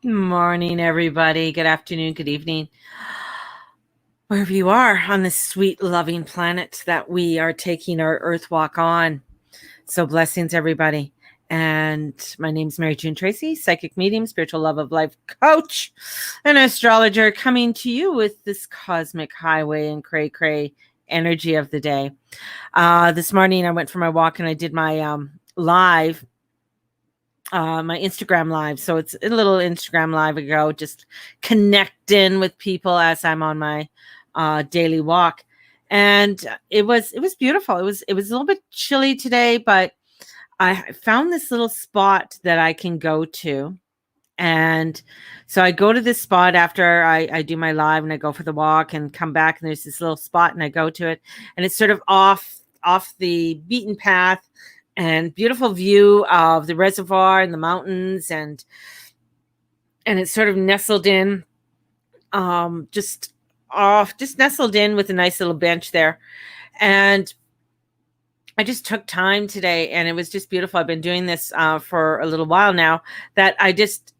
Morning, everybody. Good afternoon, good evening, wherever you are on this sweet, loving planet that we are taking our Earth walk on. So, blessings, everybody. And my name is Mary June Tracy, psychic medium, spiritual love of life coach, and astrologer, coming to you with this cosmic highway and cray cray energy of the day. This morning, I went for my walk and I did my live. My Instagram live. So it's a little Instagram live ago, just connecting with people as I'm on my daily walk. And it was beautiful. It was a little bit chilly today, but I found this little spot that I can go to. And so I go to this spot after I do my live and I go for the walk and come back, and there's this little spot and I go to it, and it's sort of off the beaten path, and beautiful view of the reservoir and the mountains, and it's sort of nestled in, just nestled in with a nice little bench there. And I just took time today, and it was just beautiful. I've been doing this for a little while now, that I just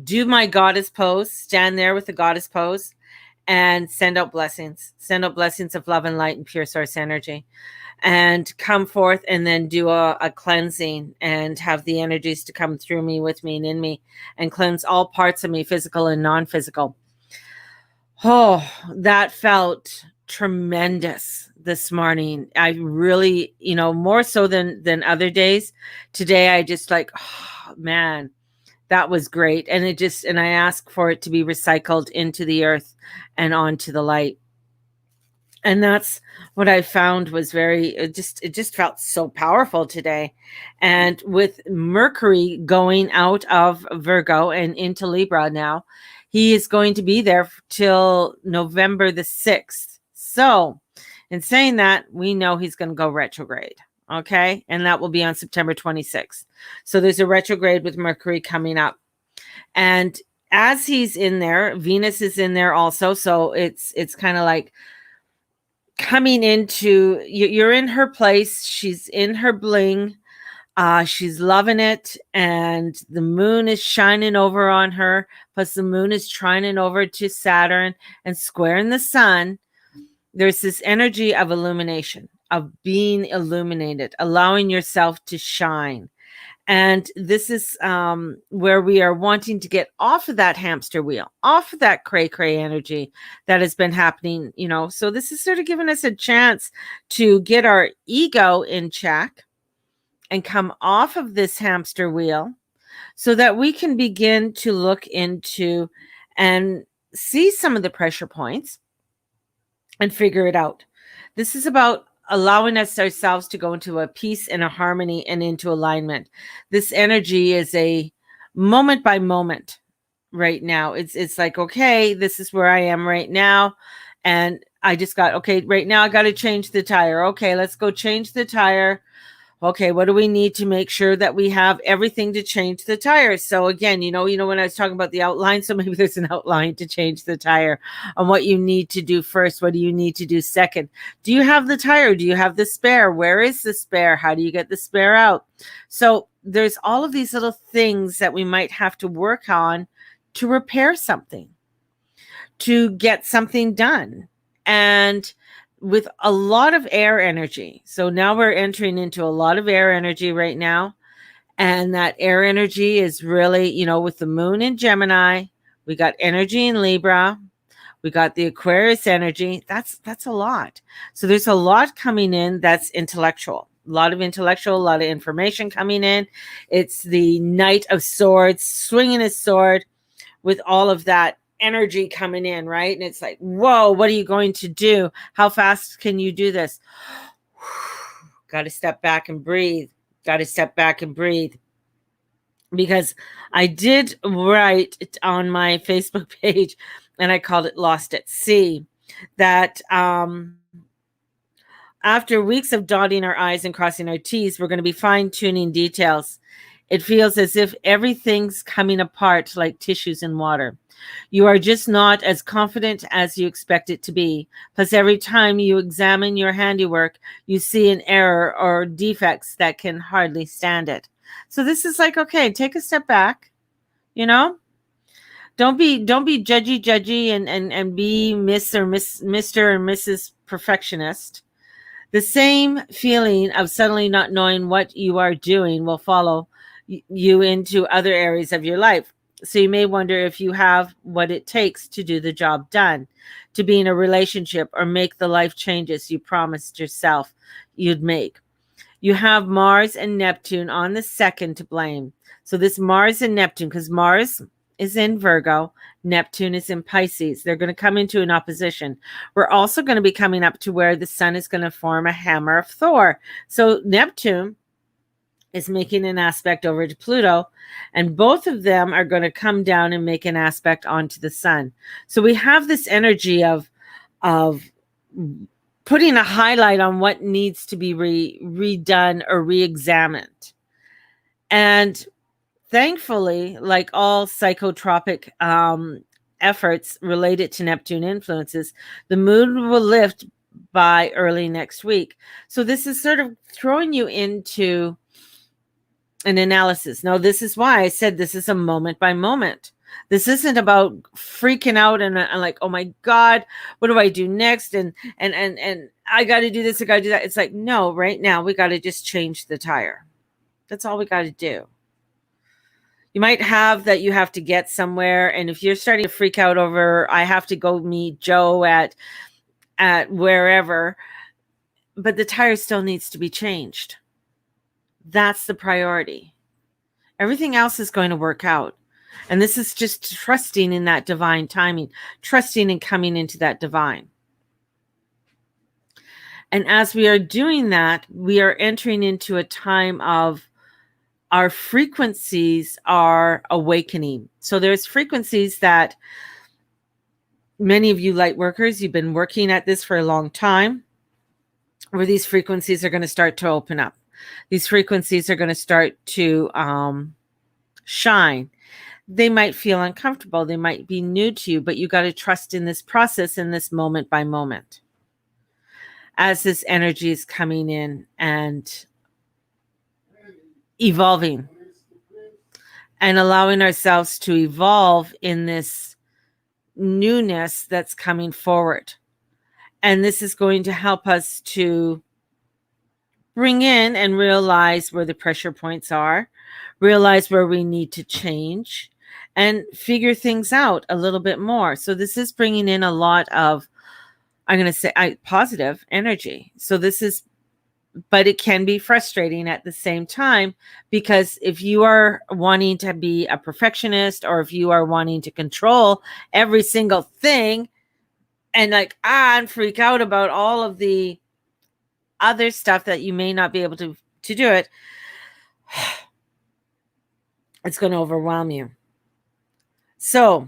do my goddess pose, stand there with the goddess pose, and send out blessings of love and light and pure source energy, and come forth and then do a cleansing and have the energies to come through me, with me, and in me, and cleanse all parts of me, physical and non-physical. Oh, that felt tremendous this morning. I really, more so than other days. Today, I just oh, man, that was great. And I ask for it to be recycled into the earth and onto the light. And that's what I found was it just felt so powerful today. And with Mercury going out of Virgo and into Libra now, he is going to be there till November the 6th. So in saying that, we know he's going to go retrograde. Okay. And that will be on September 26th. So there's a retrograde with Mercury coming up. And as he's in there, Venus is in there also. So it's kind of like coming into, you're in her place. She's in her bling. She's loving it. And the moon is shining over on her. Plus the moon is trining over to Saturn and squaring the sun. There's this energy of illumination, of being illuminated, allowing yourself to shine. And this is where we are wanting to get off of that hamster wheel, off of that cray-cray energy that has been happening, So this is sort of giving us a chance to get our ego in check and come off of this hamster wheel, so that we can begin to look into and see some of the pressure points and figure it out. This is about allowing us ourselves to go into a peace and a harmony and into alignment. This energy is a moment by moment right now. It's like, okay, this is where I am right now. And I just got, okay, right now I got to change the tire. Okay, let's go change the tire. Okay, what do we need to make sure that we have everything to change the tire? So again, when I was talking about the outline, so maybe there's an outline to change the tire on what you need to do first. What do you need to do second? Do you have the tire? Do you have the spare? Where is the spare? How do you get the spare out? So there's all of these little things that we might have to work on to repair something, to get something done. And with a lot of air energy. So now we're entering into a lot of air energy right now. And that air energy is really, with the moon in Gemini, we got energy in Libra, we got the Aquarius energy. That's a lot. So there's a lot coming in that's intellectual. A lot of information coming in. It's the Knight of Swords swinging his sword with all of that energy coming in, right? And it's like, whoa, what are you going to do? How fast can you do this? Got to step back and breathe. Because I did write on my Facebook page, and I called it Lost at Sea, that after weeks of dotting our I's and crossing our T's, we're going to be fine-tuning details. It feels as if everything's coming apart like tissues in water. You are just not as confident as you expect it to be. Plus, every time you examine your handiwork, you see an error or defects that can hardly stand it. So this is like, okay, take a step back, Don't be judgy and be Mr. and Mrs. Perfectionist. The same feeling of suddenly not knowing what you are doing will follow you into other areas of your life. So you may wonder if you have what it takes to do the job done, to be in a relationship, or make the life changes you promised yourself you'd make. You have Mars and Neptune on the second to blame. So this Mars and Neptune, because Mars is in Virgo, Neptune is in Pisces. They're going to come into an opposition. We're also going to be coming up to where the sun is going to form a hammer of Thor. So Neptune is making an aspect over to Pluto, and both of them are going to come down and make an aspect onto the sun. So we have this energy of putting a highlight on what needs to be redone or re-examined. And thankfully, like all psychotropic efforts related to Neptune influences, the mood will lift by early next week. So this is sort of throwing you into an analysis. Now, this is why I said this is a moment by moment. This isn't about freaking out and like, oh my God, what do I do next? And I got to do this, I got to do that. It's like, no, right now we got to just change the tire. That's all we got to do. You might have that you have to get somewhere, and if you're starting to freak out over, I have to go meet Joe at wherever, but the tire still needs to be changed. That's the priority. Everything else is going to work out. And this is just trusting in that divine timing, trusting in coming into that divine. And as we are doing that, we are entering into a time of our frequencies are awakening. So there's frequencies that many of you light workers, you've been working at this for a long time, where these frequencies are going to start to open up. These frequencies are going to start to shine. They might feel uncomfortable. They might be new to you, but you got to trust in this process, in this moment by moment, as this energy is coming in and evolving and allowing ourselves to evolve in this newness that's coming forward. And this is going to help us to bring in and realize where the pressure points are, realize where we need to change, and figure things out a little bit more. So this is bringing in a lot of, I'm going to say, positive energy. So this is, but it can be frustrating at the same time, because if you are wanting to be a perfectionist, or if you are wanting to control every single thing and like, and freak out about all of the other stuff that you may not be able to do it, it's going to overwhelm you. So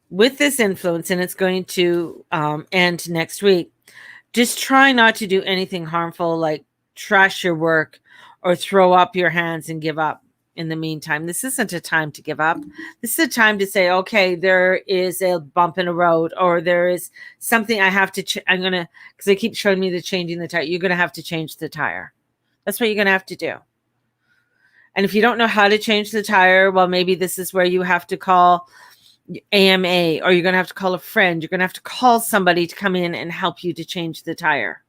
with this influence, and it's going to end next week, just try not to do anything harmful, like trash your work or throw up your hands and give up in the meantime. This isn't a time to give up. This is a time to say, okay, there is a bump in the road, or there is something I have to, I'm going to, because they keep showing me the changing the tire. You're going to have to change the tire. That's what you're going to have to do. And if you don't know how to change the tire, well, maybe this is where you have to call AMA, or you're going to have to call a friend. You're going to have to call somebody to come in and help you to change the tire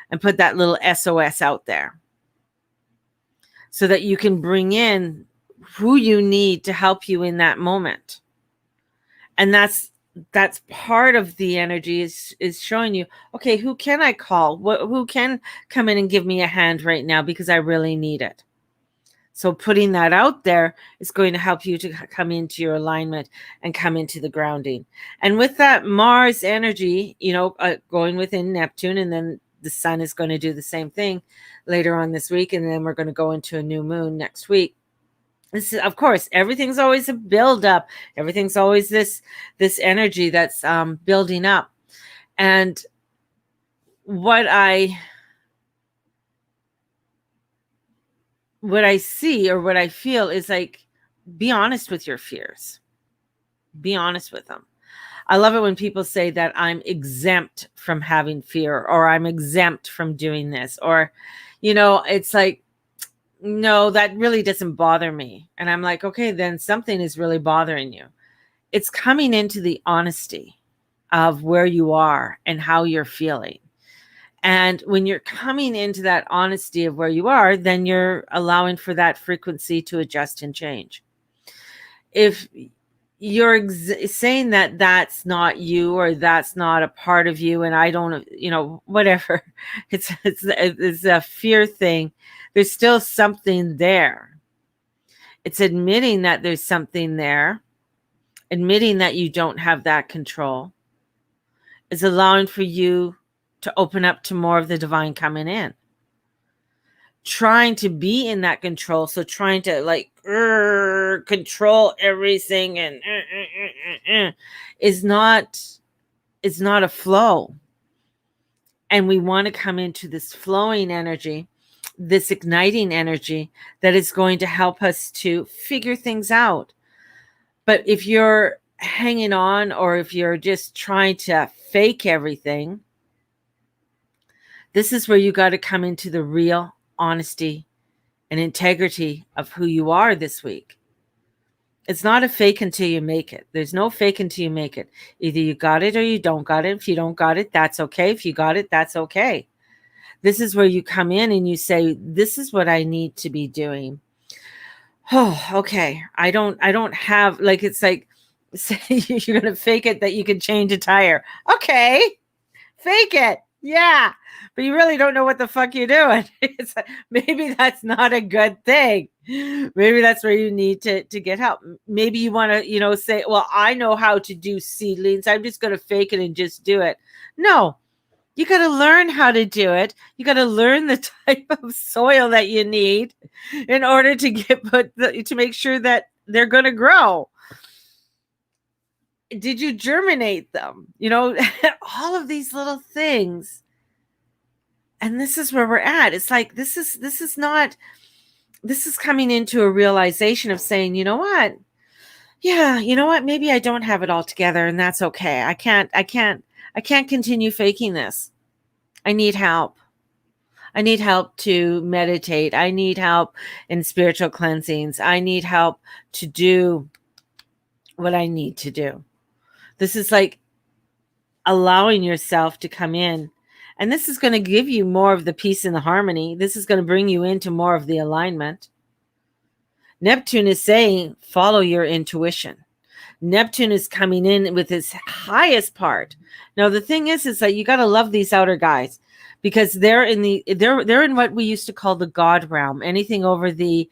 and put that little SOS out there, so that you can bring in who you need to help you in that moment. And that's part of the energy is showing you, okay, who can I call? Who can come in and give me a hand right now, because I really need it. So putting that out there is going to help you to come into your alignment and come into the grounding. And with that Mars energy, going within Neptune, and then the sun is going to do the same thing later on this week. And then we're going to go into a new moon next week. This is, of course, everything's always a build up. Everything's always this energy that's building up. And what I see, or what I feel, is like, be honest with your fears. Be honest with them. I love it when people say that I'm exempt from having fear, or I'm exempt from doing this, or, it's like, no, that really doesn't bother me. And I'm like, okay, then something is really bothering you. It's coming into the honesty of where you are and how you're feeling. And when you're coming into that honesty of where you are, then you're allowing for that frequency to adjust and change. If you're saying that that's not you, or that's not a part of you, and I don't, whatever, it's a fear thing. There's still something there. It's admitting that there's something there, admitting that you don't have that control. Is allowing for you to open up to more of the divine coming in. Trying to be in that control, so trying to control everything and is not a flow. And we want to come into this flowing energy, this igniting energy that is going to help us to figure things out. But if you're hanging on, or if you're just trying to fake everything, this is where you got to come into the real honesty and integrity of who you are this week. It's not a fake until you make it. There's no fake until you make it. Either you got it or you don't got it. If you don't got it, that's okay. If you got it, that's okay. This is where you come in and you say, this is what I need to be doing. Oh, okay. I don't have, like, it's like, say you're going to fake it that you can change a tire. Okay. Fake it. Yeah. But you really don't know what the fuck you're doing. It's like, maybe that's not a good thing. Maybe that's where you need to get help. Maybe you want to, say, well, I know how to do seedlings. I'm just going to fake it and just do it. No, you got to learn how to do it. You got to learn the type of soil that you need in order to to make sure that they're going to grow. Did you germinate them? All of these little things. And this is where we're at. It's like, this is coming into a realization of saying, you know what? Yeah, you know what? Maybe I don't have it all together, and that's okay. I can't continue faking this. I need help. I need help to meditate. I need help in spiritual cleansings. I need help to do what I need to do. This is like allowing yourself to come in. And this is going to give you more of the peace and the harmony. This is going to bring you into more of the alignment. Neptune is saying, follow your intuition. Neptune is coming in with his highest part. Now, the thing is that you got to love these outer guys, because they're in what we used to call the God realm. Anything over the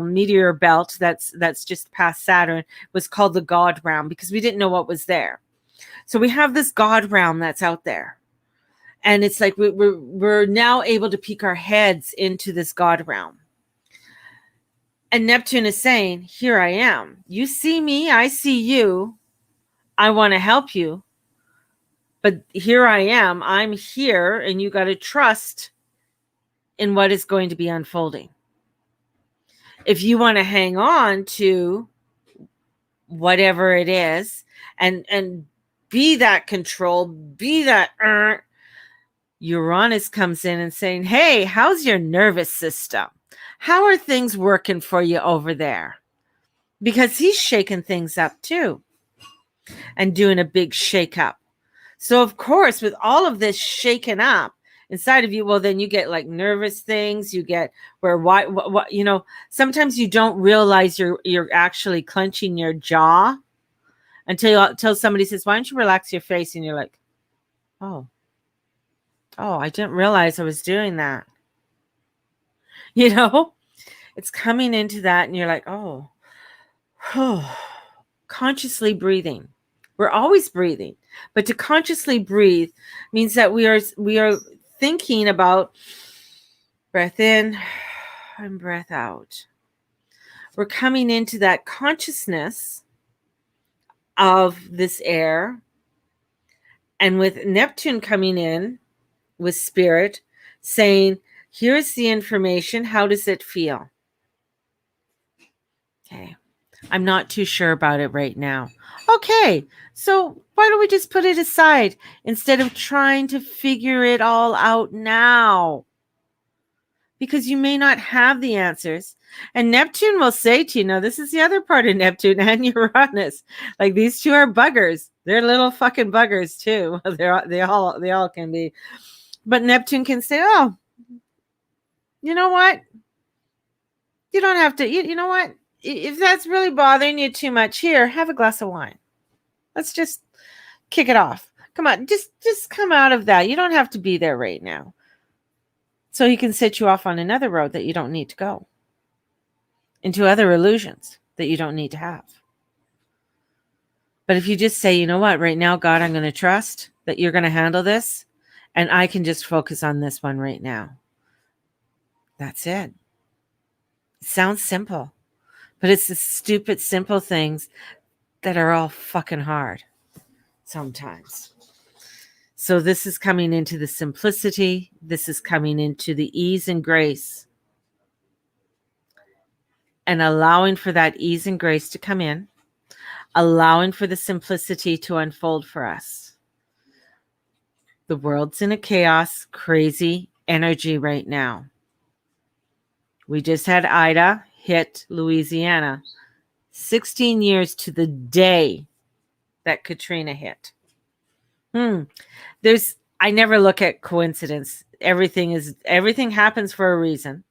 meteor belt that's just past Saturn was called the God realm, because we didn't know what was there. So we have this God realm that's out there. And it's like we're now able to peek our heads into this God realm. And Neptune is saying, here I am. You see me, I see you. I want to help you. But here I am. I'm here, and you got to trust in what is going to be unfolding. If you want to hang on to whatever it is and be that control, be that Uranus comes in and saying, hey, how's your nervous system? How are things working for you over there? Because he's shaking things up too and doing a big shake up. So, of course, with all of this shaken up inside of you, well, then you get like nervous things. You get where what sometimes you don't realize you're actually clenching your jaw until somebody says, why don't you relax your face? And you're like, oh, I didn't realize I was doing that. It's coming into that, and you're like, oh, consciously breathing. We're always breathing, but to consciously breathe means that we are thinking about breath in and breath out. We're coming into that consciousness of this air, and with Neptune coming in with spirit saying, here's the information. How does it feel? Okay. I'm not too sure about it right now. Okay. So why don't we just put it aside instead of trying to figure it all out now? because you may not have the answers. And Neptune will say to you, now this is the other part of Neptune and Uranus. Like these two are buggers. They're little fucking buggers too. They all can be. But Neptune can say, oh, you know what? You don't have to, you know what? If that's really bothering you too much, here, have a glass of wine. Let's just kick it off. Come on, just come out of that. You don't have to be there right now. So he can set you off on another road that you don't need to go, into other illusions that you don't need to have. But if you just say, you know what, right now, God, I'm going to trust that you're going to handle this, and I can just focus on this one right now. That's it. It sounds simple, but it's the stupid, simple things that are all fucking hard sometimes. So this is coming into the simplicity. This is coming into the ease and grace, and allowing for that ease and grace to come in, allowing for the simplicity to unfold for us. The world's in a chaos, crazy energy right now. We just had Ida hit Louisiana 16 years to the day that Katrina hit. I never look at coincidence. Everything happens for a reason.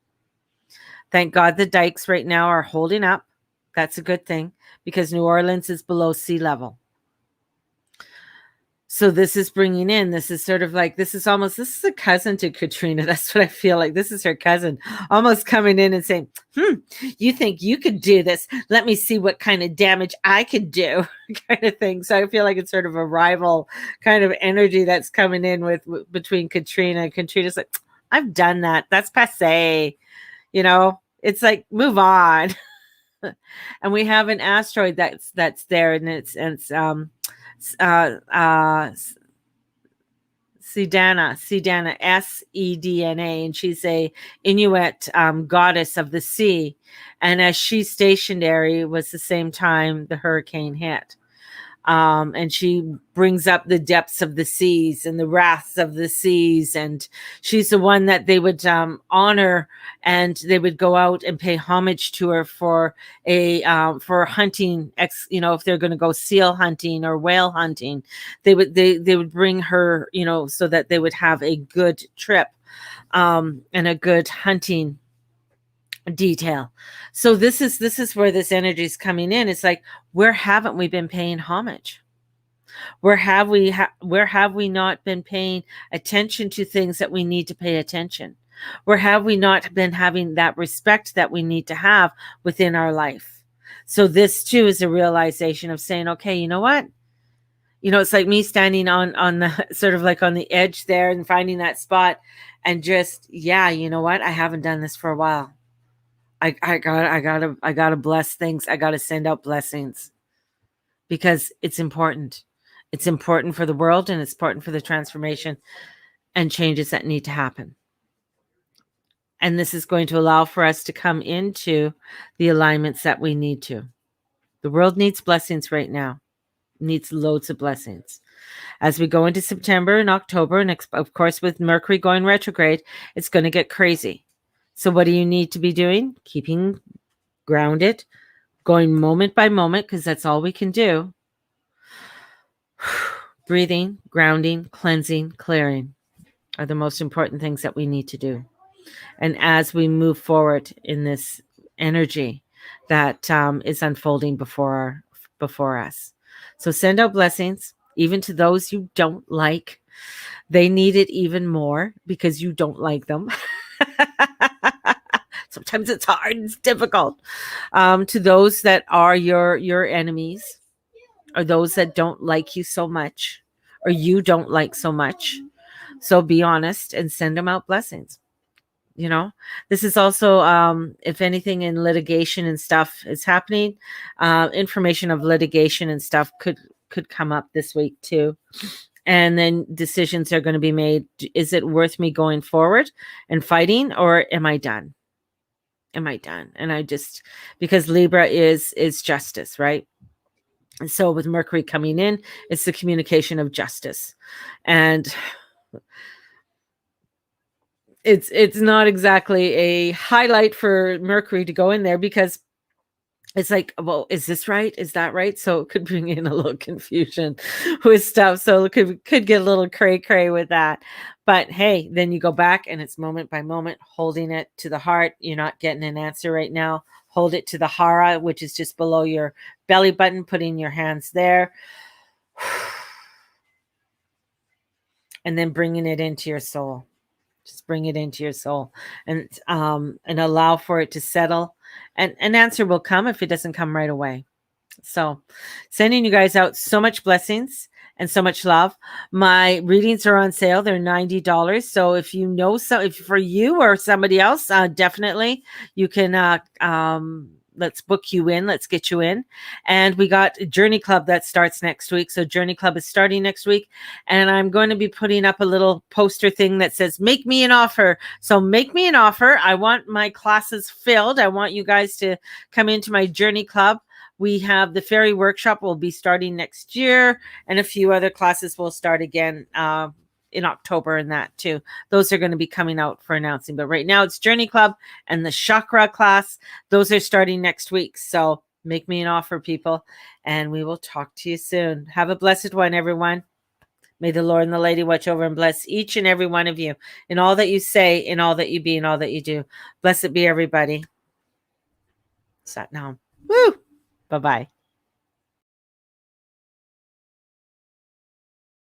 Thank God the dikes right now are holding up. That's a good thing because New Orleans is below sea level. So this is bringing in, this is a cousin to Katrina. That's what I feel like. This is her cousin almost coming in and saying, you think you could do this? Let me see what kind of damage I could do kind of thing. So I feel like it's sort of a rival kind of energy that's coming in between Katrina. And Katrina's like, I've done that. That's passé. You know, it's like, move on. And we have an asteroid that's there, and it's Sedana, Sedana, and she's a Inuit goddess of the sea. And as she's stationary, was the same time the hurricane hit. And she brings up the depths of the seas and the wraths of the seas. And she's the one that they would honor, and they would go out and pay homage to her for hunting. If they're going to go seal hunting or whale hunting, they would bring her, so that they would have a good trip and a good hunting detail. So this is where this energy is coming in. It's like, where haven't we been paying homage? Where have we not been paying attention to things that we need to pay attention? Where have we not been having that respect that we need to have within our life? So this too is a realization of saying, okay, you know what? It's like me standing on the sort of like on the edge there and finding that spot and just, yeah, you know what? I haven't done this for a while. I gotta bless things. I gotta send out blessings because it's important. It's important for the world, and it's important for the transformation and changes that need to happen. And this is going to allow for us to come into the alignments that we need to. The world needs blessings right now. It needs loads of blessings. As we go into September and October, and of course with Mercury going retrograde, it's going to get crazy. So what do you need to be doing? Keeping grounded, going moment by moment, because that's all we can do. Breathing, grounding, cleansing, clearing are the most important things that we need to do. And as we move forward in this energy that is unfolding before us. So send out blessings, even to those you don't like. They need it even more because you don't like them. Sometimes it's hard, it's difficult. To those that are your enemies, or those that don't like you so much, or you don't like so much. So be honest and send them out blessings. This is also, if anything in litigation and stuff is happening, information of litigation and stuff could come up this week too. And then decisions are going to be made. Is it worth me going forward and fighting, or am I done? Am I done? And because Libra is justice, right? And so with Mercury coming in, it's the communication of justice. And it's not exactly a highlight for Mercury to go in there, because it's like, well, is this right? Is that right? So it could bring in a little confusion with stuff. So it could get a little cray with that. But hey, then you go back and it's moment by moment, holding it to the heart. You're not getting an answer right now. Hold it to the hara, which is just below your belly button, putting your hands there. And then bringing it into your soul. Just bring it into your soul, and allow for it to settle, and an answer will come if it doesn't come right away. So sending you guys out so much blessings and so much love. My readings are on sale. They're $90. So if you know, if for you or somebody else, definitely you can, let's book you in. Let's get you in. And we got Journey Club that starts next week. So Journey Club is starting next week. And I'm going to be putting up a little poster thing that says, make me an offer. So make me an offer. I want my classes filled. I want you guys to come into my Journey Club. We have the fairy workshop will be starting next year, and a few other classes will start again in October, and that too. Those are going to be coming out for announcing. But right now it's Journey Club and the chakra class. Those are starting next week. So make me an offer, people, and we will talk to you soon. Have a blessed one, everyone. May the Lord and the Lady watch over and bless each and every one of you in all that you say, in all that you be, in all that you do. Blessed be everybody. Sat now. Woo! Bye-bye.